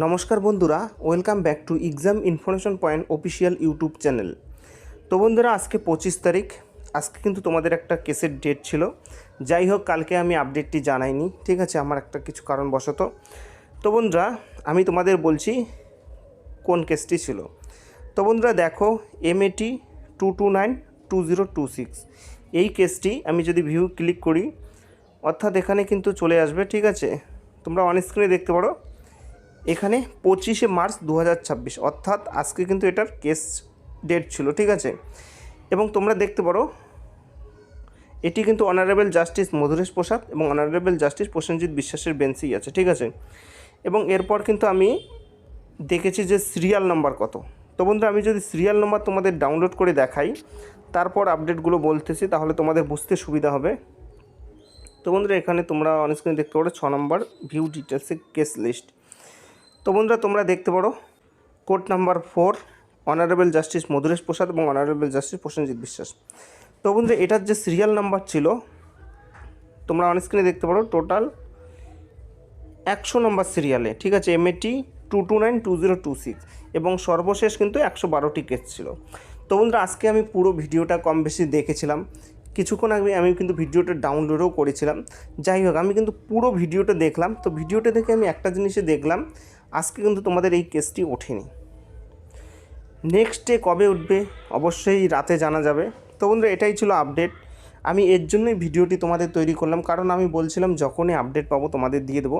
নমস্কার বন্ধুরা, welcome back to exam information point official YouTube channel. তো বন্ধুরা, আজকে 25 তারিখ। আজকে কিন্তু তোমাদের একটা কেসের ডেট ছিল। যাই হোক, কালকে আমি আপডেটটি জানাইনি, ঠিক আছে, আমার একটা কিছু কারণবশত। তো বন্ধুরা, আমি তোমাদের বলছি কোন কেসটি ছিল। তো বন্ধুরা দেখো, MAT 2292026 এই কেসটি আমি যদি ভিউ ক্লিক করি, অর্থাৎ এখানে কিন্তু চলে আসবে, ঠিক আছে। তোমরা অন স্ক্রিনে দেখতে পারো, এখানে 25শে মার্চ 2026, অর্থাৎ আজকে কিন্তু এটার কেস ডেট ছিল, ঠিক আছে। এবং তোমরা দেখতে পারো এটি কিন্তু অনারেবল জাস্টিস মধুরেশ প্রসাদ এবং অনারেবল জাস্টিস প্রসেনজিৎ বিশ্বাসের বেঞ্চেই আছে, ঠিক আছে। এবং এরপর কিন্তু আমি দেখেছি যে সিরিয়াল নাম্বার কত। তো বন্ধুরা, আমি যদি সিরিয়াল নাম্বার তোমাদের ডাউনলোড করে দেখাই, তারপর আপডেটগুলো বলতেছি, তাহলে তোমাদের বুঝতে সুবিধা হবে। তো বন্ধুরা, এখানে তোমরা অন স্ক্রিনে দেখতে পারো 6 নম্বর ভিউ ডিটেলসে কেস লিস্ট। তো বন্ধুরা, তোমরা দেখতে পারো কোর্ট নাম্বার 4 অনারেবল জাস্টিস মধুরেশ প্রসাদ এবং অনারেবল জাস্টিস প্রসেনজিৎ বিশ্বাস। তো বন্ধুরা, এটার যে সিরিয়াল নাম্বার ছিল তোমরা অন স্ক্রিনে দেখতে পারো, টোটাল 100 নম্বর সিরিয়ালে, ঠিক আছে, MAT 2292026 এবং সর্বশেষ কিন্তু 112টি কেস ছিল। তো বন্ধুরা, আজকে আমি পুরো ভিডিওটা কম বেশি দেখেছিলাম, কিছুক্ষণ আগে আমি কিন্তু ভিডিওটা ডাউনলোডও করেছিলাম। যাই হোক, আমি কিন্তু পুরো ভিডিওটা দেখলাম। তো ভিডিওটা দেখে আমি একটা জিনিসে দেখলাম, আজকে কিন্তু তোমাদের এই কেসটি ওঠেনি। নেক্সট ডে কবে উঠবে অবশ্যই রাতে জানা যাবে। তো বন্ধুরা, এটাই ছিল আপডেট। আমি এর জন্যই ভিডিওটি তোমাদের তৈরি করলাম, কারণ আমি বলছিলাম যখনই আপডেট পাবো তোমাদের দিয়ে দেবো।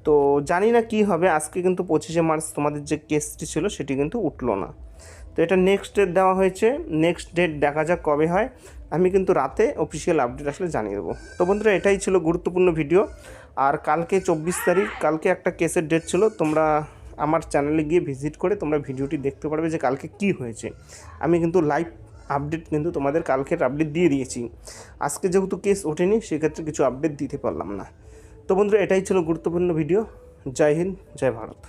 তো জানি না কি হবে, আজকে কিন্তু 25শে মার্চ তোমাদের যে কেসটি ছিল সেটি কিন্তু উঠলো না। তো এটা নেক্সট ডেট দেওয়া হয়েছে, নেক্সট ডেট দেখা যাক কবে হয়। আমি কিন্তু রাতে অফিসিয়াল আপডেট আসলে জানিয়ে দেবো। তো বন্ধুরা, এটাই ছিল গুরুত্বপূর্ণ ভিডিও। আর কালকে 24 তারিখ, কালকে একটা কেসের ডেট ছিল। তোমরা আমার চ্যানেলে গিয়ে ভিজিট করে তোমরা ভিডিওটি দেখতে পারবে যে কালকে কি হয়েছে। আমি কিন্তু লাইভ আপডেট কিন্তু তোমাদের কালকের আপডেট দিয়ে দিয়েছি। আজকে যেহেতু কেস ওঠেনি, সেক্ষেত্রে কিছু আপডেট দিতে পারলাম না। তো বন্ধুরা, এটাই ছিল গুরুত্বপূর্ণ ভিডিও। জয় হিন্দ, জয় ভারত।